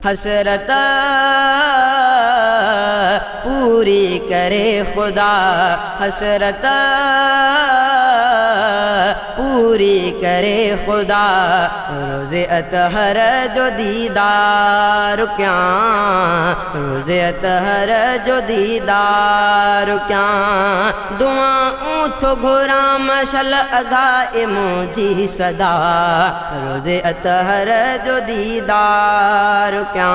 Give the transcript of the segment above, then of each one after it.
हसरत पूरी करे खुदा, हसरत पूरी करे खुदा। रोज़े अतहर जो दीदार क्या, रोज़े अतहर जो दीदार क्या। दुआओं तो घुरा मशल अगाए मुझी सदा। रोज़े अतहर जो दीदार क्या,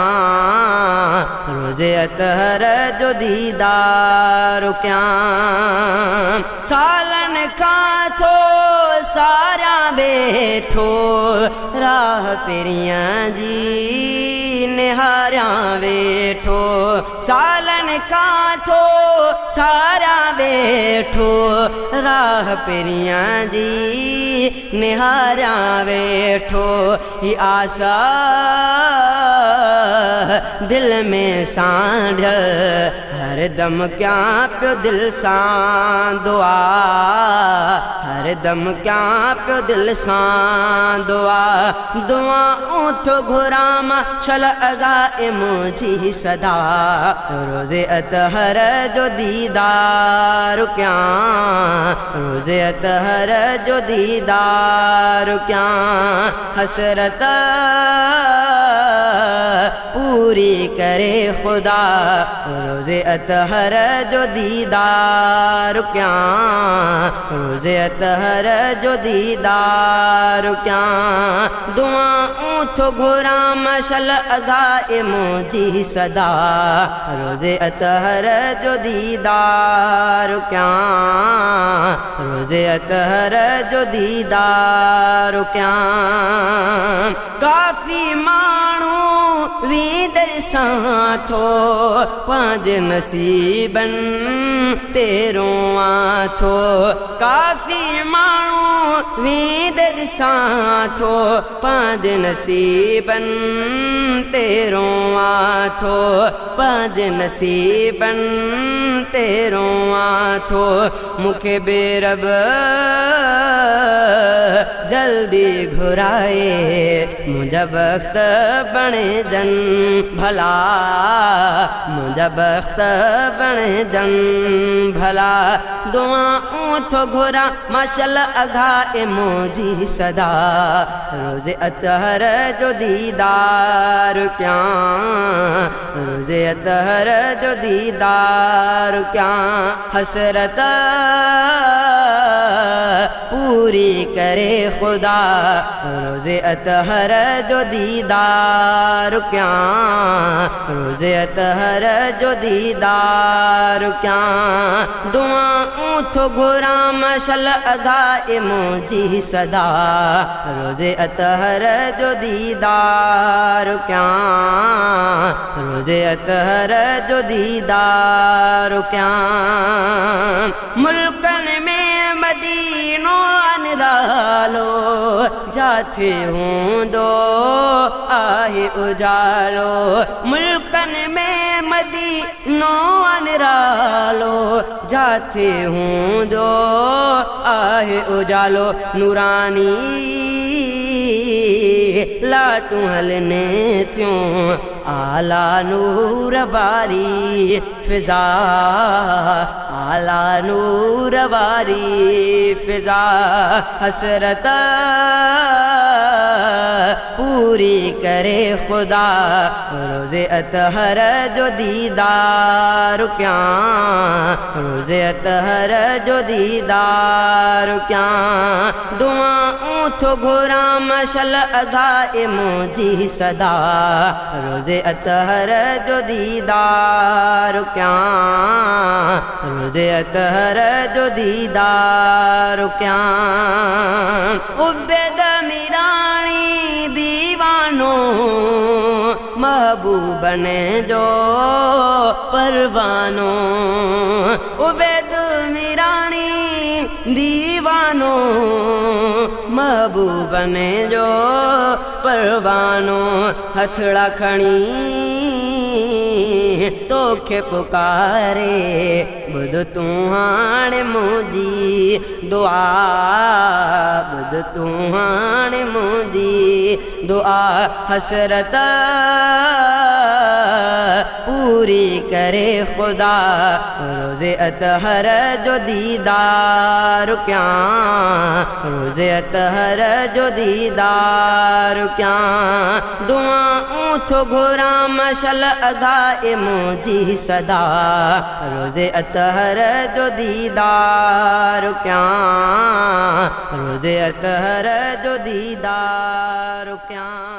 रोज़े अतहर जो दीदार क्या। सालन का तो सारा बैठो, राह पेरियां जी निहारियां बैठो। सालन का तो सारा बैठो, राह पेरियां जी निहारियां बैठो। ही आसा दिल में सांढल, हर दम क्या प्यो दिल सां दुआ, हर दम क्या प्यो दिल सां दुआ। दुआओं तो घुराम शल अगाए मुझी सदा। रोज़े अतहर जो दीदार क्या, रोज़े अतहर जो दीदार क्या। हसरत पूरी करे खुदा। रोज़े अतहर जो दीदार क्या, रोज़े अतहर जो दीदार क्या। दुआओं तो घुरा मशल अगाए मुझी सदा। रोज़े अतहर जो दीदार क्या, रोज़े अतहर जो दीदार क्या। काफ़ी माण्हू वीदर सां थो पांज नसीबन तेरों आथो। काफ़ी माण्हू वीदर सां थो पांज नसीबन तेरों आथो। पांज नसीबन तेरों आथो। मुखे बेरब जल्दी घुराए, मुझा वक्त बणे जन भला, मुझा वक्त बणे जन भला। दुआओं तो घुरा मशल अगाए मुझी सदा। रोज़े अतहर जो दीदार क्या, रोज़े अतहर जो दीदार क्या। हसरत पूरी करे खुदा। रोज़े अतहर जो दीदार क्या, रोज़े अतहर जो दीदार क्या। दुआओं तो घुरा मशल अगाए मुझी सदा। रोज़े अतहर जो दीदार क्या, रोज़े अतहर जो दीदार क्या। मुल्कन में मदीनो अनरालो, जाथे हूँ दो आहे उजालो। मुल्कन में मदीनो अनरालो, जाथे हूँ दो आहे उजालो। नूरानी लाटू हलने त्यों, आला नूर वारी फिजा, आला नूर वारी फिजा। हसरत पूरी करे खुदा। रोज़े अतहर जो दीदार क्या, रोज़े अतहर जो दीदार क्या। दुआओं तो घुरा मशल अगाए मुझी सदा। रोज़े अतहर जो दीदार क्या, रोज़े अतहर जो दीदार क्या। उब्बेद मिरानी दीवानो, महबूबन जो परवानो। उबैद मिरानी दीवानो, महबूबन जो परवानो। हथड़ा खणी तोखे पुकारे बुध तू हाणे मुझी दुआ बुध तू हाणे मुझी दुआ हसरत पूरी करे खुदा रोज़े अतहर जो दीदार क्या रोज़े अतहर जो दीदार क्या दुआऊं थो घुरा मशल अगाए मुझी सदा रोज़े अतहर जो दीदार क्या रोज़े अतहर जो दीदार क्या।